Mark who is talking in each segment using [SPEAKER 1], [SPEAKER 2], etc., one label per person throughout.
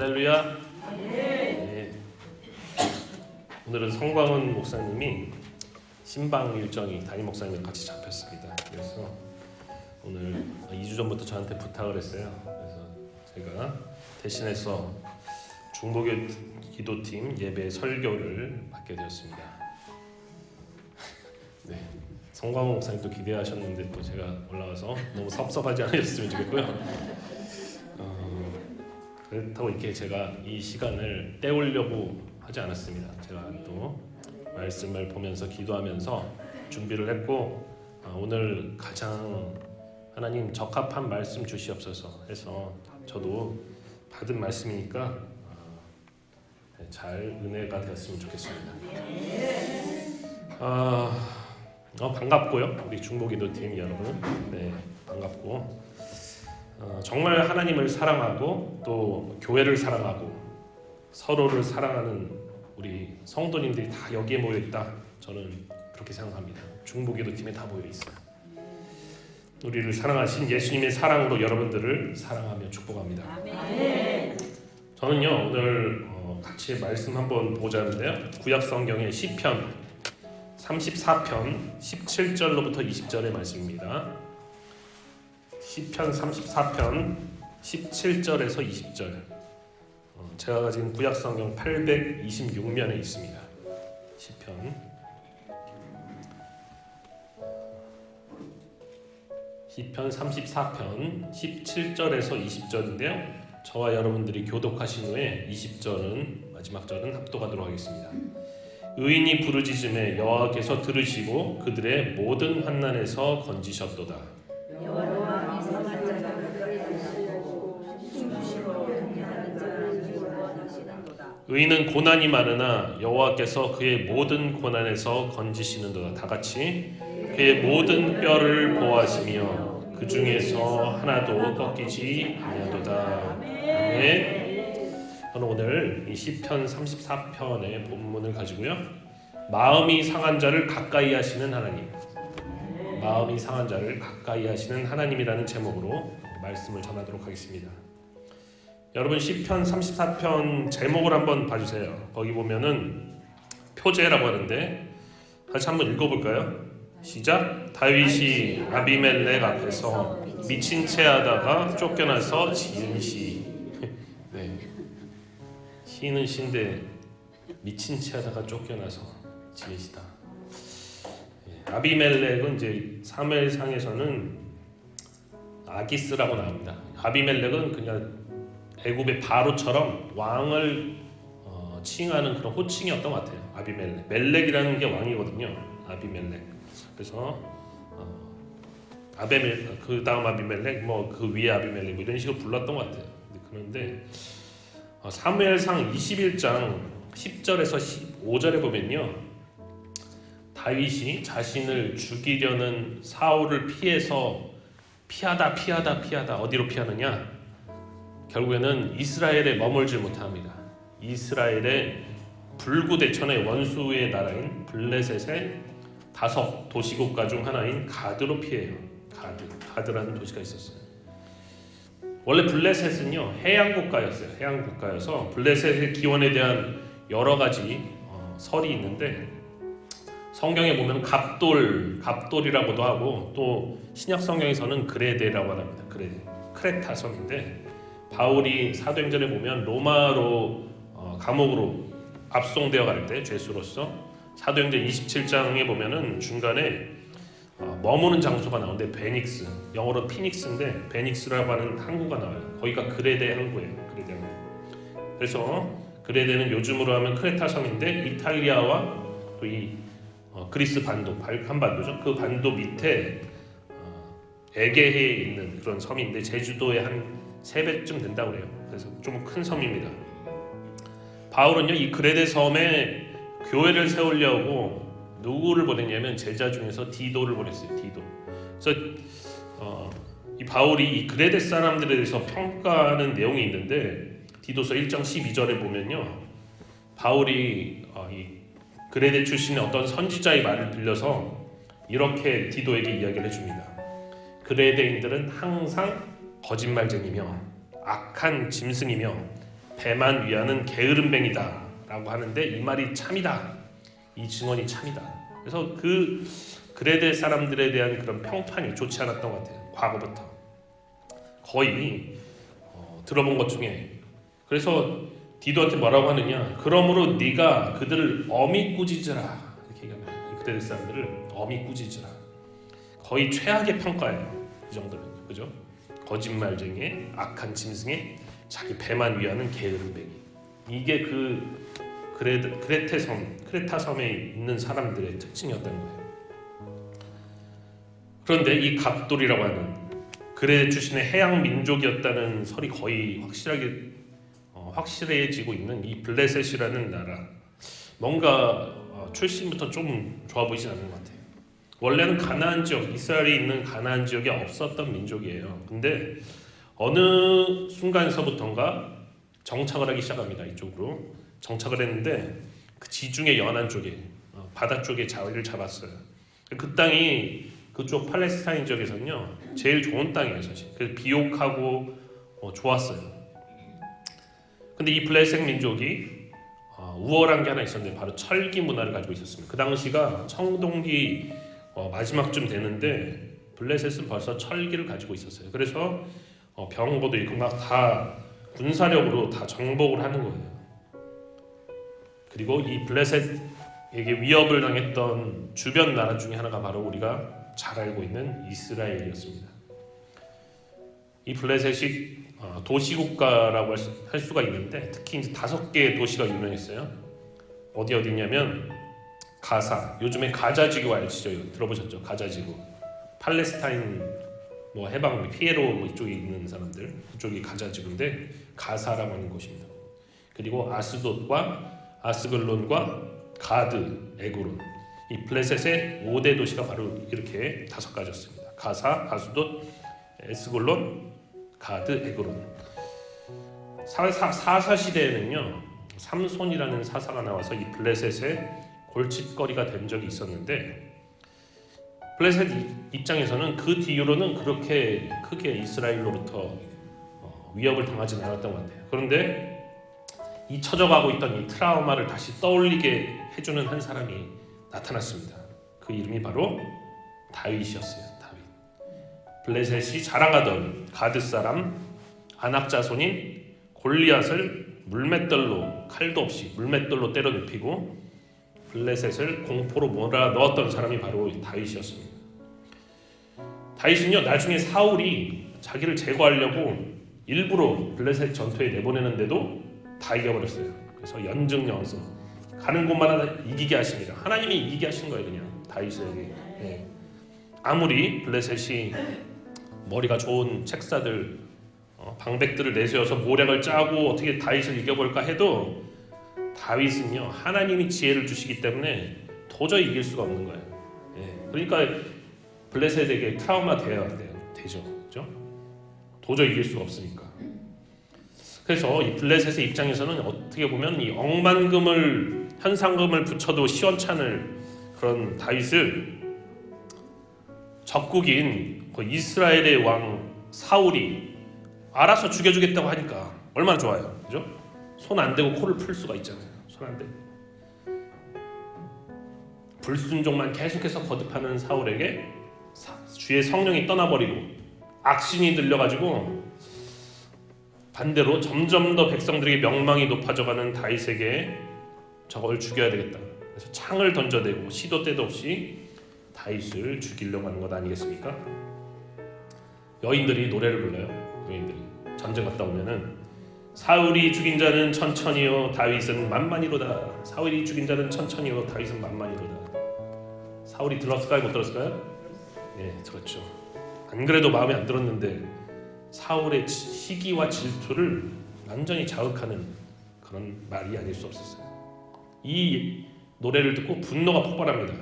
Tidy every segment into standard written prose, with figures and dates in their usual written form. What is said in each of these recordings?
[SPEAKER 1] 할렐루야. 네. 오늘은 성광훈 목사님이 신방 일정이 담임 목사님과 같이 잡혔습니다. 그래서 오늘 2주 전부터 저한테 부탁을 했어요. 그래서 제가 대신해서 중보교 기도팀 예배 설교를 맡게 되었습니다. 네. 성광훈 목사님도 기대하셨는데 또 제가 올라와서 너무 섭섭하지 않으셨으면 좋겠고요. 그렇다고 이렇게 제가 이 시간을 때우려고 하지 않았습니다. 제가 또 말씀을 보면서 기도하면서 준비를 했고 오늘 가장 하나님 적합한 말씀 주시옵소서 해서 저도 받은 말씀이니까 잘 은혜가 되었으면 좋겠습니다. 반갑고요. 우리 중보기도팀 여러분, 네, 반갑고 정말 하나님을 사랑하고 또 교회를 사랑하고 서로를 사랑하는 우리 성도님들이 다 여기에 모여 있다. 저는 그렇게 생각합니다. 중보기도팀에 다 모여 있어요. 우리를 사랑하신 예수님의 사랑으로 여러분들을 사랑하며 축복합니다. 아멘. 저는요 오늘 같이 말씀 한번 보자는데요. 구약 성경의 시편 34편 17절로부터 20절의 말씀입니다. 시편 34편 17절에서 20절. 제가 가진 구약 성경 826면에 있습니다. 시편 34편 17절에서 20절인데요. 저와 여러분들이 교독하신 후에 20절은 마지막 절은 합독하도록 하겠습니다. 의인이 부르짖음에 여호와께서 들으시고 그들의 모든 환난에서 건지셨도다. 의인은 고난이 많으나 여호와께서 그의 모든 고난에서 건지시는도다. 다 같이 그의 모든 뼈를 보호하시며 그 중에서 하나도 꺾이지 아니하도다. 아멘. 저는 오늘 이 시편 34편의 본문을 가지고요. 마음이 상한 자를 가까이 하시는 하나님, 마음이 상한 자를 가까이 하시는 하나님이라는 제목으로 말씀을 전하도록 하겠습니다. 여러분 시편 34편 제목을 한번 봐주세요. 거기 보면은 표제라고 하는데 같이 한번 읽어볼까요? 시작. 다윗이 아비멜렉 앞에서 미친 채 하다가 쫓겨나서 지은 시. 네. 시는 시인데 미친 채 하다가 쫓겨나서 지은 시다. 네. 아비멜렉은 이제 사무엘상에서는 아기스라고 나옵니다. 아비멜렉은 그냥 애굽의 바로처럼 왕을 칭하는 그런 호칭이었던 것 같아요. 아비멜렉. 멜렉이라는 게 왕이거든요. 아비멜렉. 그래서 아베멜 그 다음 아비멜렉 뭐 그 위에 아비멜렉 뭐 이런 식으로 불렀던 것 같아요. 그런데 사무엘상 21장 10절에서 15절에 보면요. 다윗이 자신을 죽이려는 사울을 피하다 어디로 피하느냐? 결국에는 이스라엘에 머물지 못합니다. 이스라엘의 불구대천의 원수의 나라인 블레셋의 5 도시국가 중 하나인 가드로 피해요. 가드라는 도시가 있었어요. 원래 블레셋은요 해양국가였어요. 해양국가여서 블레셋의 기원에 대한 여러 가지 설이 있는데 성경에 보면 갑돌이라고도 하고 또 신약 성경에서는 그레데라고 합니다. 크레타 섬인데 바울이 사도행전에 보면 로마로 감옥으로 압송되어 갈 때 죄수로서 사도행전 27장에 보면은 중간에 머무는 장소가 나오는데 베닉스, 영어로 피닉스인데 베닉스라고 하는 항구가 나와요. 거기가 그레데 항구예요. 그레데 항구. 그래서 그레데는 요즘으로 하면 크레타 섬인데 이탈리아와 또 이 그리스 반도, 발칸반도죠. 그 반도 밑에 에게해에 있는 그런 섬인데 제주도의 한 3배쯤 된다고 그래요. 그래서 좀 큰 섬입니다. 바울은요 이 그레데 섬에 교회를 세우려고 누구를 보냈냐면 제자 중에서 디도를 보냈어요. 디도. 그래서 이 바울이 이 그레데 사람들에 대해서 평가하는 내용이 있는데 디도서 1장 12절에 보면요. 바울이 이 그레데 출신의 어떤 선지자의 말을 빌려서 이렇게 디도에게 이야기를 해줍니다. 그레데인들은 항상 거짓말쟁이며 악한 짐승이며 배만 위하는 게으름뱅이다 라고 하는데 이 말이 참이다. 이 증언이 참이다. 그래서 그 그레데 사람들에 대한 그런 평판이 좋지 않았던 것 같아요. 과거부터 거의 들어본 것 중에. 그래서 디도한테 뭐라고 하느냐, 그러므로 네가 그들을 어미 꾸짖으라 이렇게 얘기합니다. 그레데 사람들을 어미 꾸짖으라. 거의 최악의 평가예요. 이 정도면. 그죠? 거짓말쟁이, 악한 짐승에 자기 배만 위하는 게으름뱅이. 이게 그 크레타 섬에 있는 사람들의 특징이었던 거예요. 그런데 이 갑돌이라고 하는 그레 출신의 해양 민족이었다는 설이 거의 확실해지고 있는 이 블레셋이라는 나라, 뭔가 출신부터 좀 좋아 보이진 않는 것 같아요. 원래는 가나안 지역, 이스라엘이 있는 가나안 지역에 없었던 민족이에요. 근데 어느 순간서부터인가 정착을 하기 시작합니다. 이쪽으로 정착을 했는데 그 지중해 연안 쪽에 바다 쪽에 자리를 잡았어요. 그 땅이 그쪽 팔레스타인 지역에서는요 제일 좋은 땅이에요. 사실 그래서 비옥하고 좋았어요. 근데 이 블레셋 민족이 우월한 게 하나 있었는데 바로 철기 문화를 가지고 있었습니다. 그 당시가 청동기 마지막쯤 되는데 블레셋은 벌써 철기를 가지고 있었어요. 그래서 병거도 있고 막 다 군사력으로 다 정복을 하는 거예요. 그리고 이 블레셋에게 위협을 당했던 주변 나라 중에 하나가 바로 우리가 잘 알고 있는 이스라엘이었습니다. 이 블레셋이 도시국가라고 할 수가 있는데 특히 이제 5개의 도시가 유명했어요. 어디냐면 가사, 요즘에 가자지구 아시죠? 들어보셨죠? 가자지구. 팔레스타인 해방 피에로 이쪽에 있는 사람들, 그쪽이 가자지구인데 가사라고 하는 곳입니다. 그리고 아스돗과 아스글론과 가드, 에그론, 이 블레셋의 5대 도시가 바로 이렇게 5가지였습니다. 가사, 아스돗, 에스글론, 가드, 에그론. 사사 시대에는요 삼손이라는 사사가 나와서 이 블레셋의 골칫거리가 된 적이 있었는데 블레셋 입장에서는 그 뒤로는 그렇게 크게 이스라엘로부터 위협을 당하지는 않았던 것 같아요. 그런데 잊혀져가고 있던 이 트라우마를 다시 떠올리게 해주는 한 사람이 나타났습니다. 그 이름이 바로 다윗이었어요. 다윗. 블레셋이 자랑하던 가드 사람 아낙 자손인 골리앗을 물맷돌로, 칼도 없이 물맷돌로 때려 눕히고 블레셋을 공포로 몰아넣었던 사람이 바로 다윗이었습니다. 다윗은요 나중에 사울이 자기를 제거하려고 일부러 블레셋 전투에 내보내는데도 다 이겨버렸어요. 그래서 연증연서 가는 곳마다 이기게 하십니다. 하나님이 이기게 하신 거예요. 그냥 다윗에게. 네. 아무리 블레셋이 머리가 좋은 책사들, 방백들을 내세워서 모략을 짜고 어떻게 다윗을 이겨볼까 해도 다윗은요 하나님이 지혜를 주시기 때문에 도저히 이길 수가 없는 거예요. 네. 그러니까 블레셋에게 트라우마 되죠. 그렇죠? 도저히 이길 수가 없으니까. 그래서 이 블레셋의 입장에서는 어떻게 보면 이 억만금을 현상금을 붙여도 시원찮을 그런 다윗을 적국인 그 이스라엘의 왕 사울이 알아서 죽여주겠다고 하니까 얼마나 좋아요, 그죠? 손 안 대고 코를 풀 수가 있잖아요. 손 안 대고 불순종만 계속해서 거듭하는 사울에게 주의 성령이 떠나버리고 악신이 들려가지고 반대로 점점 더 백성들에게 명망이 높아져가는 다윗에게 저걸 죽여야 되겠다. 그래서 창을 던져대고 시도 때도 없이 다윗을 죽이려고 하는 것 아니겠습니까? 여인들이 노래를 불러요. 여인들이 전쟁 갔다 오면은 사울이 죽인 자는 천천히요 다윗은 만만히로다. 사울이 죽인 자는 천천히요 다윗은 만만히로다. 사울이 들었을까요? 못 들었을까요? 네, 들었죠. 안 그래도 마음에 안 들었는데 사울의 시기와 질투를 완전히 자극하는 그런 말이 아닐 수 없었어요. 이 노래를 듣고 분노가 폭발합니다.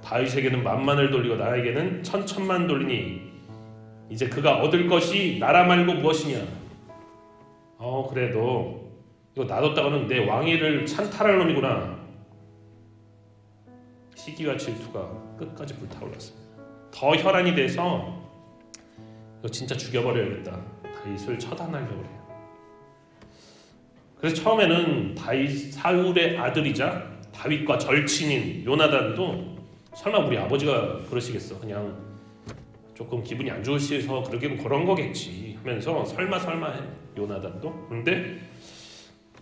[SPEAKER 1] 다윗에게는 만만을 돌리고 나에게는 천천만 돌리니 이제 그가 얻을 것이 나라 말고 무엇이냐. 그래 너 이거 놔뒀다가는 내 왕위를 찬탈할 놈이구나. 시기와 질투가 끝까지 불타올랐습니다. 더 혈안이 돼서 이거 진짜 죽여버려야겠다. 다윗을 처단하려고 해요. 그래서 처음에는 사울의 아들이자 다윗과 절친인 요나단도 설마 우리 아버지가 그러시겠어? 그냥 조금 기분이 안 좋으셔서 그러긴 그런 거겠지 하면서 설마 해 요나단도. 그런데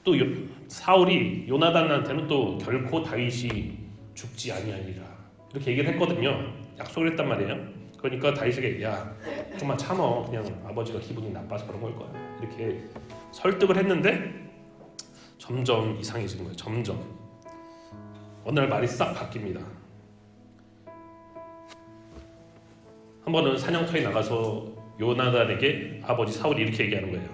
[SPEAKER 1] 또 사울이 요나단한테는 또 결코 다윗이 죽지 아니하리라 이렇게 얘기를 했거든요. 약속을 했단 말이에요. 그러니까 다윗에게 야 좀만 참어, 그냥 아버지가 기분이 나빠서 그런 걸 거야 이렇게 설득을 했는데 점점 이상해지는 거예요. 점점 어느 날 말이 싹 바뀝니다. 한 번은 사냥터에 나가서 요나단에게 아버지 사울이 이렇게 얘기하는 거예요.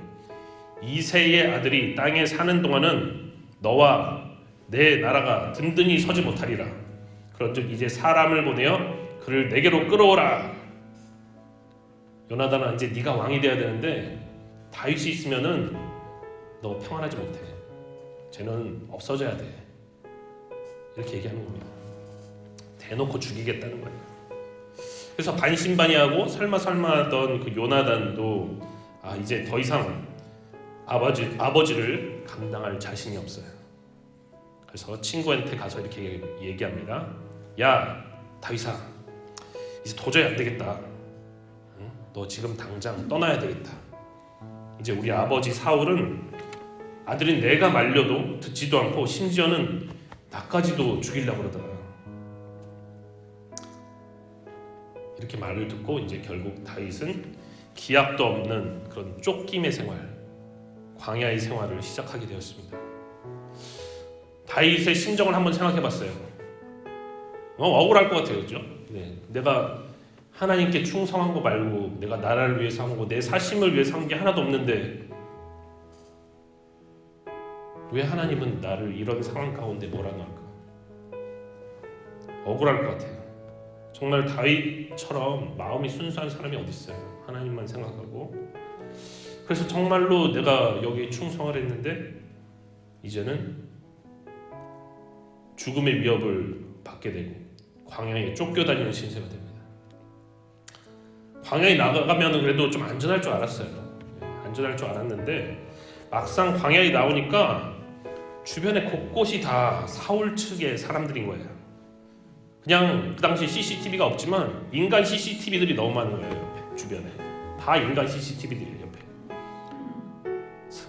[SPEAKER 1] 이새의 아들이 땅에 사는 동안은 너와 내 나라가 든든히 서지 못하리라. 그런즉 이제 사람을 보내어 그를 내게로 끌어오라. 요나단아, 이제 네가 왕이 돼야 되는데 다윗이 있으면은 너 평안하지 못해. 쟤는 없어져야 돼. 이렇게 얘기하는 겁니다. 대놓고 죽이겠다는 거예요. 그래서 반신반의하고 설마 하던 그 요나단도 이제 더 이상 아버지를 감당할 자신이 없어요. 그래서 친구한테 가서 이렇게 얘기합니다. 야 다윗아, 이제 도저히 안 되겠다. 응? 너 지금 당장 떠나야 되겠다. 이제 우리 아버지 사울은 아들인 내가 말려도 듣지도 않고 심지어는 나까지도 죽이려고 그러더라. 이렇게 말을 듣고 이제 결국 다윗은 기약도 없는 그런 쫓김의 생활, 광야의 생활을 시작하게 되었습니다. 다윗의 심정을 한번 생각해봤어요. 억울할 것 같아요, 그렇죠? 네, 내가 하나님께 충성한 거 말고 내가 나라를 위해서 한 거, 내 사심을 위해서 한 게 하나도 없는데 왜 하나님은 나를 이런 상황 가운데 몰아넣을까? 억울할 것 같아요. 정말 다윗처럼 마음이 순수한 사람이 어디 있어요? 하나님만 생각하고. 그래서 정말로 내가 여기에 충성을 했는데 이제는 죽음의 위협을 받게 되고 광야에 쫓겨다니는 신세가 됩니다. 광야에 나가면 그래도 좀 안전할 줄 알았어요. 안전할 줄 알았는데 막상 광야에 나오니까 주변에 곳곳이 다 사울 측의 사람들인 거예요. 그냥 그 당시 CCTV가 없지만 인간 CCTV들이 너무 많은 거예요. 옆에, 주변에 다 인간 CCTV들이에요. 옆에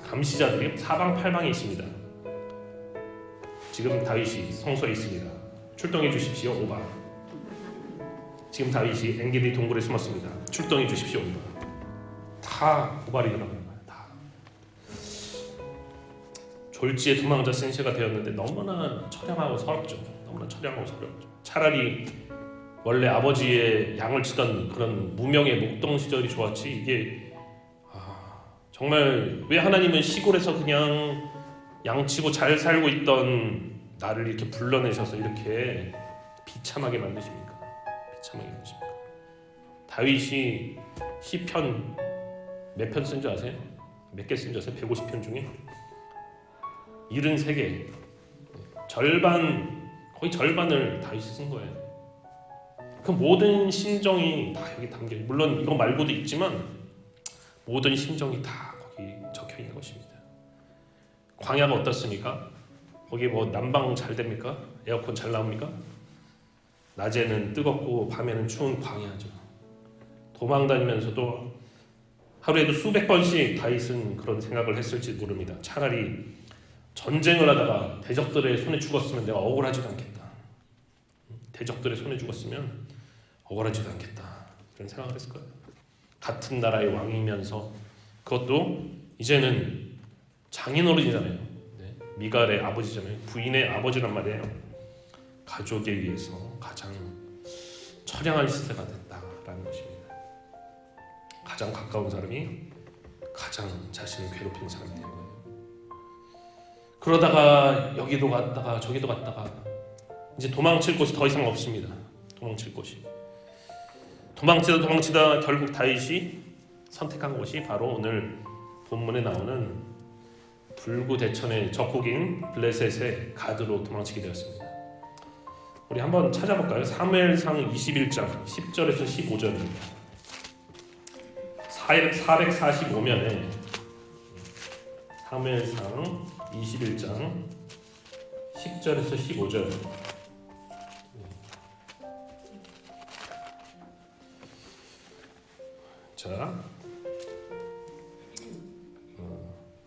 [SPEAKER 1] 감시자들이 사방팔방에 있습니다. 지금 다윗이 성소에 있습니다. 출동해 주십시오. 오바. 지금 다윗이 엔게디 동굴에 숨었습니다. 출동해 주십시오. 오바. 다 고발이 들어가는 거예요. 다 졸지에 도망자 센세가 되었는데 너무나 처량하고 서럽죠. 너무나 처량하고 서럽죠. 차라리 원래 아버지의 양을 치던 그런 무명의 목동 시절이 좋았지. 이게 정말 왜 하나님은 시골에서 그냥 양치고 잘 살고 있던 나를 이렇게 불러내셔서 이렇게 비참하게 만드십니까? 비참하게 만드십니까? 다윗이 시편 몇 편 쓴 줄 아세요? 몇 개 쓴 줄 아세요? 150편 중에 73개, 거의 절반을 다윗이 쓴 거예요. 그 모든 심정이 다 여기 담겨요. 물론 이거 말고도 있지만 모든 심정이 다 거기 적혀 있는 것입니다. 광야가 어떻습니까? 거기 뭐 난방 잘 됩니까? 에어컨 잘 나옵니까? 낮에는 뜨겁고 밤에는 추운 광야죠. 도망다니면서도 하루에도 수백 번씩 다윗은 그런 생각을 했을지 모릅니다. 차라리 전쟁을 하다가 대적들의 손에 죽었으면 내가 억울하지도 않겠다. 대적들의 손에 죽었으면 억울하지도 않겠다. 그런 생각을 했을 거예요. 같은 나라의 왕이면서 그것도 이제는 장인어른이잖아요. 네. 미갈의 아버지잖아요. 부인의 아버지란 말이에요. 가족에 의해서 가장 처량한 시대가 됐다라는 것입니다. 가장 가까운 사람이 가장 자신을 괴롭히는 사람이 되는 거예요. 그러다가 여기도 갔다가 저기도 갔다가 이제 도망칠 곳이 더 이상 없습니다. 도망칠 곳이. 도망치다 결국 다윗이 선택한 곳이 바로 오늘 본문에 나오는 불구대천의 적국인 블레셋의 가드로 도망치게 되었습니다. 우리 한번 찾아볼까요? 사무엘상 21장 10절에서 15절입니다. 445면에 사무엘상 21장 10절에서 15절. 자,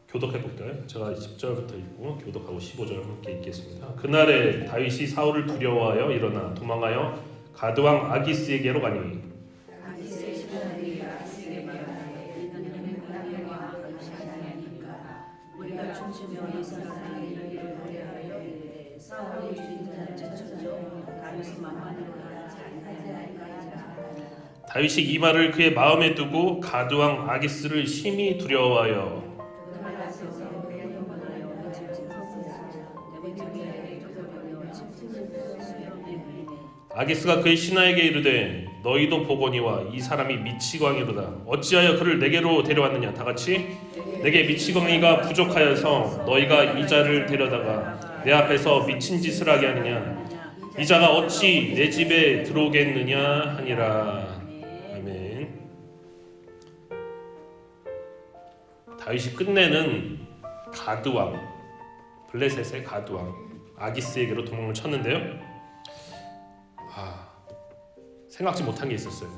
[SPEAKER 1] 교독해볼까요? 제가 10절부터 읽고 교독하고 15절 함께 읽겠습니다. 그날에 다윗이 사울을 두려워하여 일어나 도망하여 가드왕 아기스에게로 가니 다윗이 이 말을 그의 마음에 두고 가드왕 아기스를 심히 두려워하여 아기스가 그의 신하에게 이르되 너희도 보거니와 이 사람이 미치광이로다. 어찌하여 그를 내게로 데려왔느냐. 다같이 내게 미치광이가 부족하여서 너희가 이 자를 데려다가 내 앞에서 미친 짓을 하게 하느냐. 이 자가 어찌 내 집에 들어오겠느냐 하니라. 아멘. 다윗이 끝내는 가드왕, 블레셋의 가드왕 아기스에게로 도망을 쳤는데요. 생각지 못한 게 있었어요.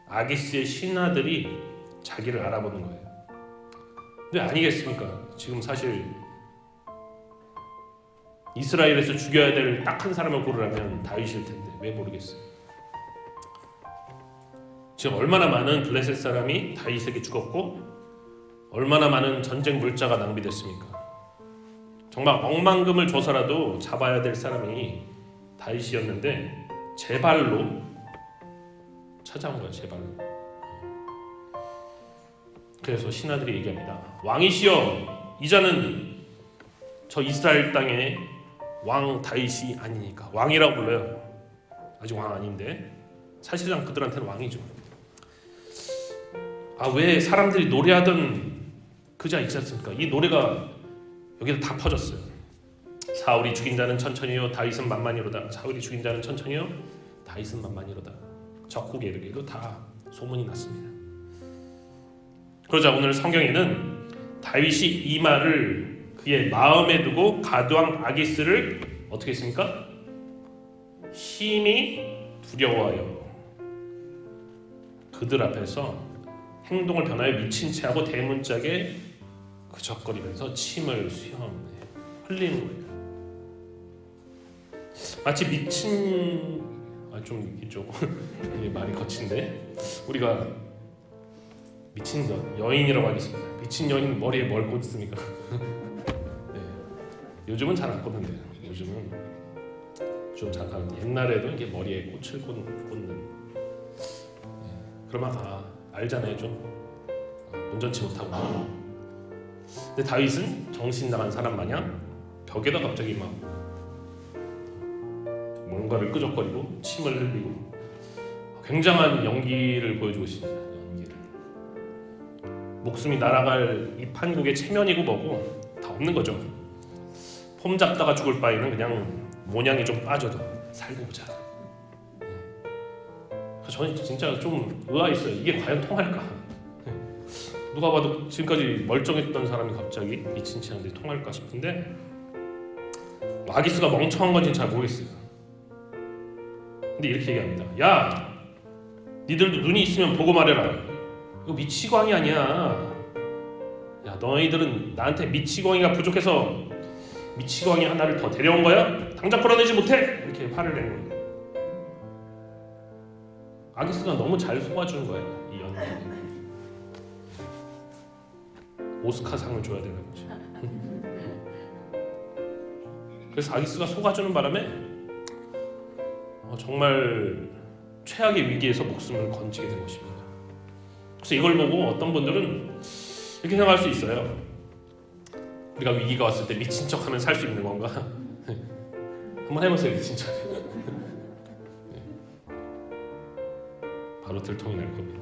[SPEAKER 1] 아기스의 신하들이 자기를 알아보는 거예요. 근데 아니겠습니까? 지금 사실 이스라엘에서 죽여야 될 딱 한 사람을 고르라면 다윗일 텐데 왜 모르겠어요. 지금 얼마나 많은 블레셋 사람이 다윗에게 죽었고 얼마나 많은 전쟁 물자가 낭비됐습니까? 정말 억만금을 줘서라도 잡아야 될 사람이 다윗이었는데 제 발로 찾아온 거야, 제 발로. 그래서 신하들이 얘기합니다. 왕이시여, 이 자는 저 이스라엘 땅의 왕 다윗이 아니니까. 왕이라고 불러요. 아직 왕 아닌데 사실상 그들한테는 왕이죠. 왜 사람들이 노래하던 그 자 있지 않습니까? 이 노래가 여기서 다 퍼졌어요. 사울이 죽인 자는 천천히요 다윗은 만만히로다. 사울이 죽인 자는 천천히요 다윗은 만만히로다. 적국에 이르기로 다 소문이 났습니다. 그러자 오늘 성경에는 다윗이 이 말을 그의 마음에 두고 가드왕 아기스를 어떻게 했습니까? 심히 두려워하여 그들 앞에서 행동을 변하여 미친 채 하고 대문짝에 그적거리면서 침을 흘리는 거예요. 마치 미친 좀 이쪽 말이 거친데 우리가 미친 여인이라고 하겠습니다. 미친 여인 머리에 뭘 꽂습니까? 네. 요즘은 잘 안 꽂는데요. 요즘은 좀 잠깐 옛날에도 이게 머리에 꽃을 꽂는. 네. 그러면 알잖아요 좀 운전치 못하고. 근데 다윗은 정신 나간 사람 마냥 벽에다 갑자기 막 뭔가를 끄적거리고 침을 흘리고 굉장한 연기를 보여주고 있습니다. 연기를. 목숨이 날아갈 이 판국의 체면이고 뭐고 다 없는 거죠. 폼 잡다가 죽을 바에는 그냥 모양이 좀 빠져도 살고 보자. 그래서 저는 진짜 좀 의아했어요. 이게 과연 통할까? 누가 봐도 지금까지 멀쩡했던 사람이 갑자기 미친 채 하는데 통할까 싶은데 아기스가 멍청한 건지는 잘 모르겠어요. 근데 이렇게 얘기합니다. 야, 니들도 눈이 있으면 보고 말해라. 이거 미치광이 아니야. 야, 너희들은 나한테 미치광이가 부족해서 미치광이 하나를 더 데려온 거야? 당장 끌어내지 못해? 이렇게 화를 내는 거예요. 아기스가 너무 잘 속아주는 거예요. 이 연기. 오스카상을 줘야 되는 거지. 그래서 아기스가 속아주는 바람에 정말 최악의 위기에서 목숨을 건지게 된 것입니다. 그래서 이걸 보고 어떤 분들은 이렇게 생각할 수 있어요. 우리가 위기가 왔을 때 미친 척하면 살 수 있는 건가? 한번 해보세요, 진짜. 바로 들통이 날 겁니다.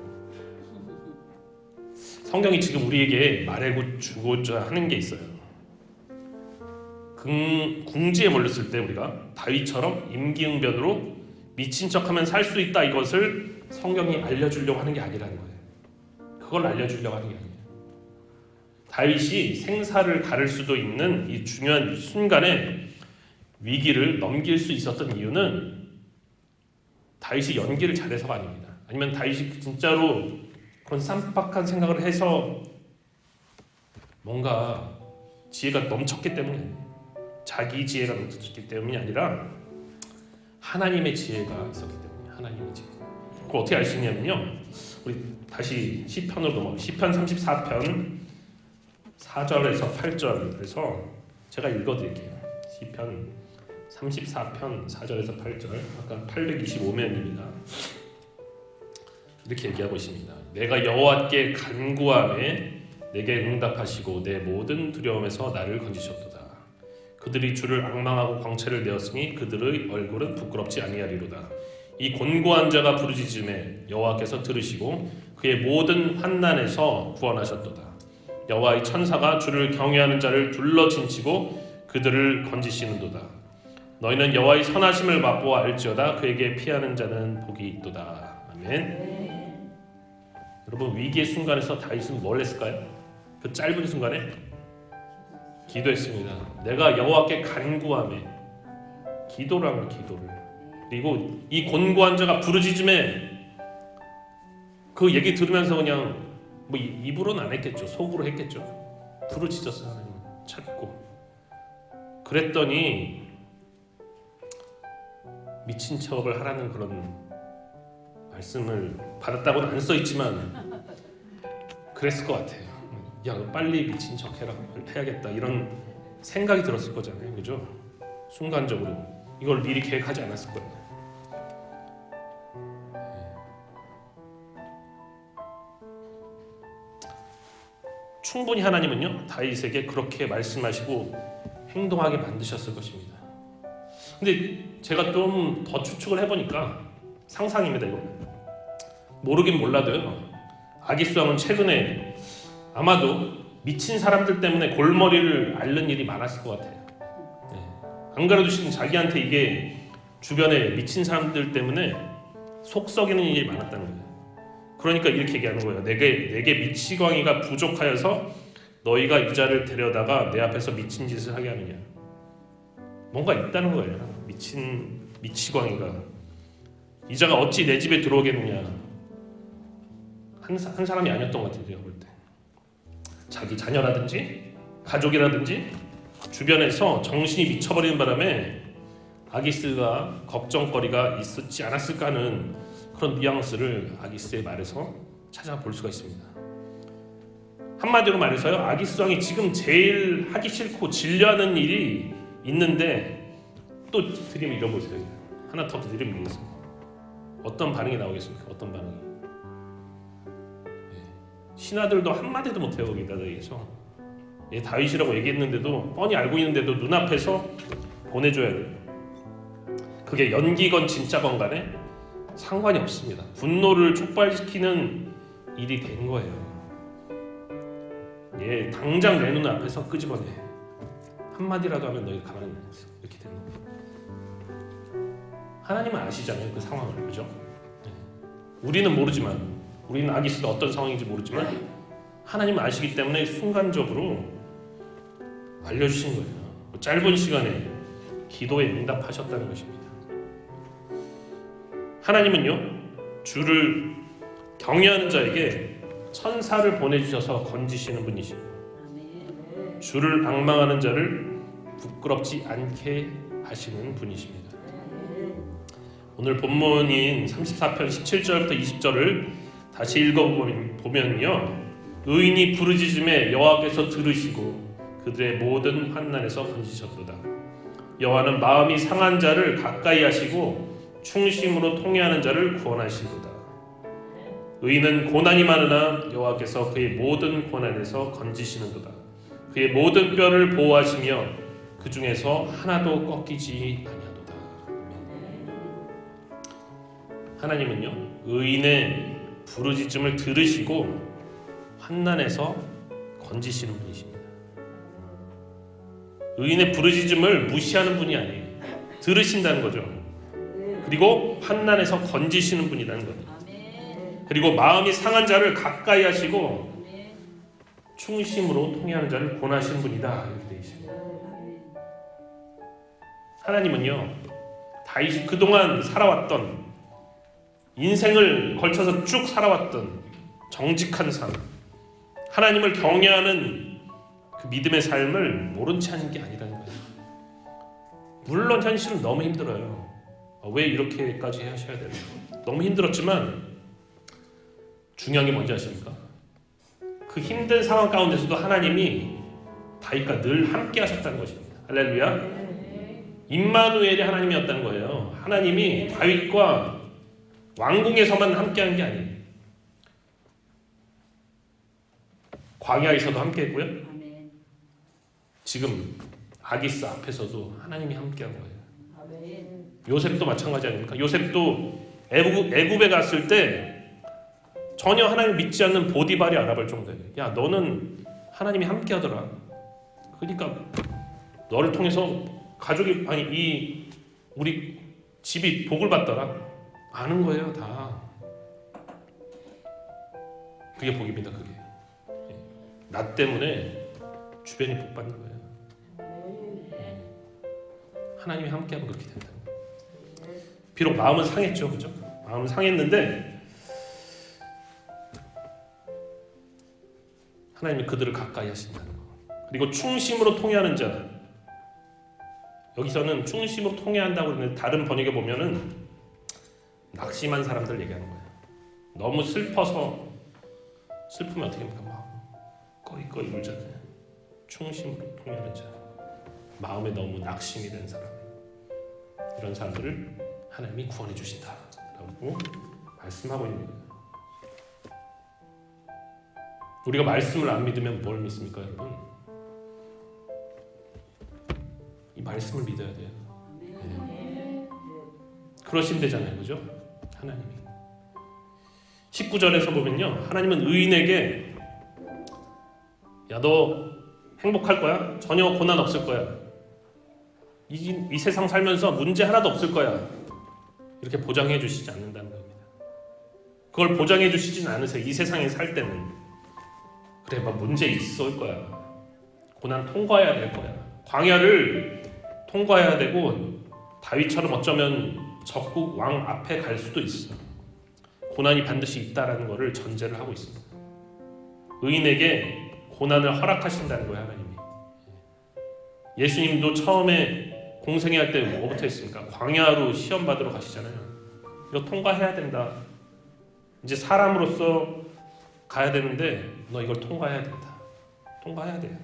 [SPEAKER 1] 성경이 지금 우리에게 말해주고자 하는 게 있어요. 궁지에 몰렸을 때 우리가 다윗처럼 임기응변으로 미친 척하면 살 수 있다, 이것을 성경이 알려주려고 하는 게 아니라는 거예요. 그걸 알려주려고 하는 게 아니에요. 다윗이 생사를 가를 수도 있는 이 중요한 순간에 위기를 넘길 수 있었던 이유는 다윗이 연기를 잘해서가 아닙니다. 아니면 다윗이 진짜로 그런 쌈박한 생각을 해서 뭔가 지혜가 넘쳤기 때문에, 자기 지혜가 넘쳤기 때문이 아니라 하나님의 지혜가 있었기 때문에, 하나님의 지혜. 그걸 어떻게 알 수 있냐면요, 우리 다시 시편으로 넘어. 시편 34편 4절에서 8절에서 제가 읽어드릴게요. 시편 34편 4절에서 8절, 아까 825면입니다. 이렇게 얘기하고 있습니다. 내가 여호와께 간구하매 내게 응답하시고 내 모든 두려움에서 나를 건지셨도다. 그들이 주를 앙망하고 광채를 내었으니 그들의 얼굴은 부끄럽지 아니하리로다. 이 곤고한 자가 부르짖음에 여호와께서 들으시고 그의 모든 환난에서 구원하셨도다. 여호와의 천사가 주를 경외하는 자를 둘러 진치고 그들을 건지시는도다. 너희는 여호와의 선하심을 맛보아 알지어다. 그에게 피하는 자는 복이 있도다. 아멘. 여러분, 위기의 순간에서 다윗은 뭘 했을까요? 그 짧은 순간에 기도했습니다. 내가 여호와께 간구하매, 기도를 한 거예요. 기도를. 그리고 이 곤고한 자가 부르짖음에, 그 얘기 들으면서 그냥 뭐 입으로는 안 했겠죠. 속으로 했겠죠. 부르짖었어요. 하나님 찾고. 그랬더니 미친 척을 하라는 그런 말씀을 받았다고는 안 써있지만 그랬을 것 같아요. 야, 빨리 미친 척 해야겠다, 이런 생각이 들었을 거잖아요. 그죠? 순간적으로 이걸 미리 계획하지 않았을 거예요. 충분히 하나님은요, 다윗에게 그렇게 말씀하시고 행동하게 만드셨을 것입니다. 근데 제가 좀 더 추측을 해보니까, 상상입니다, 이거는. 모르긴 몰라도요, 아기스 왕은 최근에 아마도 미친 사람들 때문에 골머리를 앓는 일이 많았을 것 같아요. 안 그래도 지금 자기한테 이게 주변에 미친 사람들 때문에 속 썩이는 일이 많았다는 거예요. 그러니까 이렇게 얘기하는 거예요. 내게 미치광이가 부족하여서 너희가 이 자를 데려다가 내 앞에서 미친 짓을 하게 하느냐. 뭔가 있다는 거예요. 미치광이가. 이 자가 어찌 내 집에 들어오겠느냐. 한 사람이 아니었던 것 같아요. 제가 볼 때. 자기 자녀라든지 가족이라든지 주변에서 정신이 미쳐버리는 바람에 아기스가 걱정거리가 있었지 않았을까 하는 그런 뉘앙스를 아기스의 말에서 찾아볼 수가 있습니다. 한마디로 말해서요, 아기스 왕이 지금 제일 하기 싫고 진료하는 일이 있는데 또 드림 읽어보세요. 하나 더 드림 읽겠습니다. 어떤 반응이 나오겠습니까? 어떤 반응이? 신하들도 한마디도 못해요. 거기다 대해서 다윗이라고 얘기했는데도, 뻔히 알고 있는데도 눈앞에서 보내줘야 돼요. 그게 연기건 진짜건 간에 상관이 없습니다. 분노를 촉발시키는 일이 된 거예요. 당장 내 눈앞에서 끄집어내. 한마디라도 하면 너희 가만히 못 있어. 이렇게 되는 거예요. 하나님은 아시잖아요, 그 상황을. 그죠? 우리는 모르지만, 우리는 아기스가 어떤 상황인지 모르지만 하나님은 아시기 때문에 순간적으로 알려주신 거예요. 짧은 시간에 기도에 응답하셨다는 것입니다. 하나님은요, 주를 경외하는 자에게 천사를 보내주셔서 건지시는 분이시고, 주를 앙망하는 자를 부끄럽지 않게 하시는 분이십니다. 오늘 본문인 34편 17절부터 20절을 다시 읽어보면요, 의인이 부르짖음에 여호와께서 들으시고 그들의 모든 환난에서 건지셨도다. 여호와는 마음이 상한 자를 가까이 하시고 충심으로 통회하는 자를 구원하시도다. 의인은 고난이 많으나 여호와께서 그의 모든 고난에서 건지시는도다. 그의 모든 뼈를 보호하시며 그 중에서 하나도 꺾이지 아니하도다. 하나님은요, 의인의 부르짖음을 들으시고 환난에서 건지시는 분이십니다. 의인의 부르짖음을 무시하는 분이 아니에요. 들으신다는 거죠. 그리고 환난에서 건지시는 분이라는 거예요. 그리고 마음이 상한 자를 가까이 하시고 충심으로 통회하는 자를 권하신 분이다 이렇게 되어 있습니다. 하나님은요 다윗이 그동안 살아왔던 인생을 걸쳐서 쭉 살아왔던 정직한 삶, 하나님을 경외하는 그 믿음의 삶을 모른 채 하는 게 아니라는 거예요. 물론 현실은 너무 힘들어요. 왜 이렇게까지 하셔야 되나? 너무 힘들었지만 중요한 게 뭔지 아십니까? 그 힘든 상황 가운데서도 하나님이 다윗과 늘 함께 하셨다는 것입니다. 할렐루야. 임마누엘이 하나님이었다는 거예요. 하나님이 다윗과 왕궁에서만 함께한 게 아니에요. 광야에서도 함께했고요. 지금 아기스 앞에서도 하나님이 함께한 거예요. 요셉도 마찬가지 아닙니까? 요셉도 애굽에 갔을 때 전혀 하나님 믿지 않는 보디발이 알아볼 정도예요. 야, 너는 하나님이 함께하더라. 그러니까 너를 통해서 가족이 우리 집이 복을 받더라. 아는 거예요, 다. 그게 복입니다, 그게. 나 때문에 주변이 복 받는 거예요. 하나님이 함께하면 그렇게 된다. 비록 마음은 상했죠, 그죠? 마음은 상했는데 하나님이 그들을 가까이 하신다는 거. 그리고 충심으로 통회하는 자. 여기서는 충심으로 통회한다고 하는데 다른 번역에 보면은 낙심한 사람들 얘기하는 거예요. 너무 슬프면 어떻게 합니까? 막 꺼이꺼이 울잖아요. 충심으로 통회하는 자. 마음에 너무 낙심이 된 사람. 이런 사람들을 하나님이 구원해 주신다라고 말씀하고 있는 거예요. 우리가 말씀을 안 믿으면 뭘 믿습니까, 여러분? 이 말씀을 믿어야 돼요. 네. 그러신대잖아요, 그죠? 하나님이 19절에서 보면요, 하나님은 의인에게 야, 너 행복할 거야? 전혀 고난 없을 거야. 이 세상 살면서 문제 하나도 없을 거야. 이렇게 보장해 주시지 않는다는 겁니다. 그걸 보장해 주시진 않으세요. 이 세상에 살 때는 그래, 막 문제 있을 거야. 고난 통과해야 될 거야. 광야를 통과해야 되고 다윗처럼 어쩌면 적국 왕 앞에 갈 수도 있어. 고난이 반드시 있다라는 것을 전제를 하고 있습니다. 의인에게 고난을 허락하신다는 거예요, 하나님이. 예수님도 처음에 공생애할 때 뭐부터 했습니까? 광야로 시험 받으러 가시잖아요. 이거 통과해야 된다. 이제 사람으로서 가야 되는데 너 이걸 통과해야 된다. 통과해야 돼.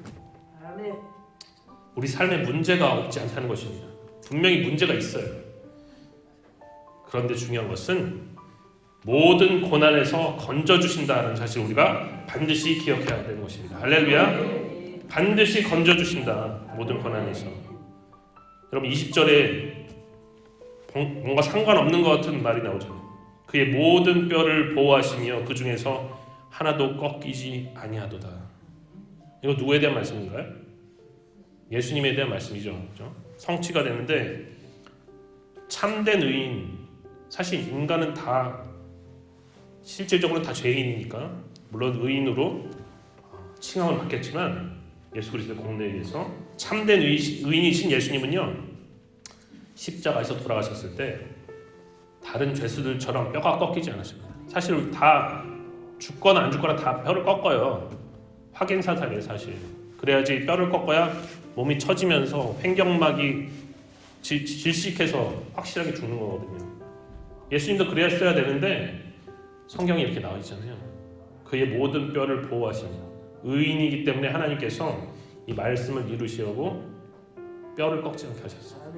[SPEAKER 1] 우리 삶에 문제가 없지 않다는 것입니다. 분명히 문제가 있어요. 그런데 중요한 것은 모든 고난에서 건져주신다는 사실을 우리가 반드시 기억해야 되는 것입니다. 할렐루야. 반드시 건져주신다. 모든 고난에서. 여러분 20절에 뭔가 상관없는 것 같은 말이 나오죠. 그의 모든 뼈를 보호하시며 그 중에서 하나도 꺾이지 아니하도다. 이거 누구에 대한 말씀인가요? 예수님에 대한 말씀이죠. 그렇죠? 성취가 되는데 참된 의인, 사실 인간은 다 실질적으로는 다 죄인이니까 물론 의인으로 칭함을 받겠지만 예수 그리스도의 공로에 의해서 참된 의인이신 예수님은요, 십자가에서 돌아가셨을 때 다른 죄수들처럼 뼈가 꺾이지 않으십니다. 사실 다 죽거나 안 죽거나 다 뼈를 꺾어요. 확인사살이에요, 사실. 그래야지 뼈를 꺾어야 몸이 처지면서 횡격막이 질식해서 확실하게 죽는 거거든요. 예수님도 그랬어야 되는데 성경에 이렇게 나와 있잖아요. 그의 모든 뼈를 보호하시며 의인이기 때문에 하나님께서 이 말씀을 이루시려고 뼈를 꺾지 않게 하셨어요.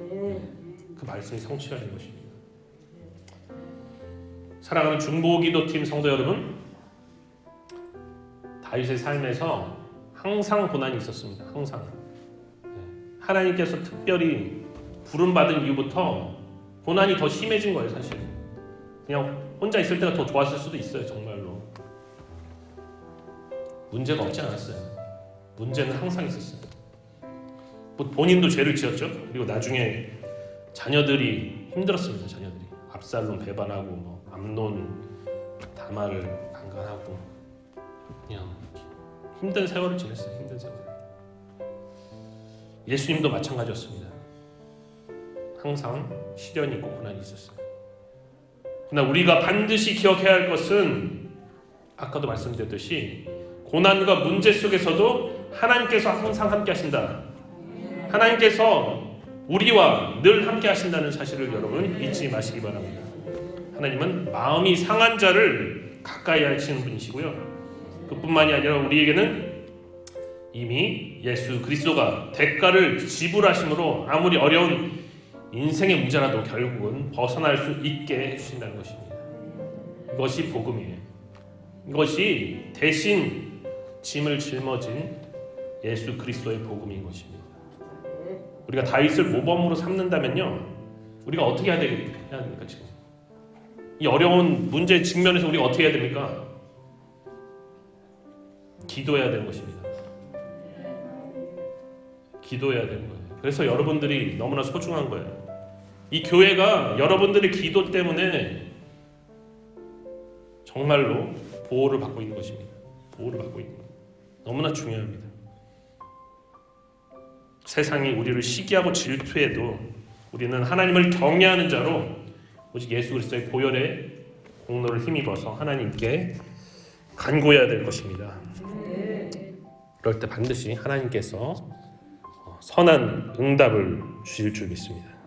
[SPEAKER 1] 그 말씀이 성취가 된 것입니다. 사랑하는 중보기도팀 성도 여러분, 다윗의 삶에서 항상 고난이 있었습니다. 항상. 하나님께서 특별히 부름받은 이후부터 고난이 더 심해진 거예요, 사실. 그냥 혼자 있을 때가 더 좋았을 수도 있어요, 정말로. 문제가 없지 않았어요. 문제는 항상 있었어요. 본인도 죄를 지었죠. 그리고 나중에 자녀들이 힘들었습니다. 자녀들이 압살롬 배반하고 암논 다말을 강간하고 그냥 힘든 세월을 지냈어요. 힘든 세월. 예수님도 마찬가지였습니다. 항상 시련이 있고 고난이 있었어요. 그러나 우리가 반드시 기억해야 할 것은 아까도 말씀드렸듯이 고난과 문제 속에서도 하나님께서 항상 함께 하신다. 하나님께서 우리와 늘 함께 하신다는 사실을 여러분 잊지 마시기 바랍니다. 하나님은 마음이 상한 자를 가까이 하시는 분이시고요. 그뿐만이 아니라 우리에게는 이미 예수 그리스도가 대가를 지불하심으로 아무리 어려운 인생의 문제라도 결국은 벗어날 수 있게 해주신다는 것입니다. 이것이 복음이에요. 이것이 대신 짐을 짊어진 예수 그리스도의 복음인 것입니다. 우리가 다윗을 모범으로 삼는다면요, 우리가 어떻게 해야 됩니까? 지금 이 어려운 문제 직면에서 우리가 어떻게 해야 됩니까? 기도해야 되는 것입니다. 기도해야 되는 거예요. 그래서 여러분들이 너무나 소중한 거예요. 이 교회가 여러분들의 기도 때문에 정말로 보호를 받고 있는 것입니다. 보호를 받고 있는 거예요. 너무나 중요합니다. 세상이 우리를 시기하고 질투해도 우리는 하나님을 경외하는 자로 오직 예수 그리스도의 보혈의 공로를 힘입어서 하나님께 간구해야 될 것입니다. 그럴 때 반드시 하나님께서 선한 응답을 주실 줄 믿습니다.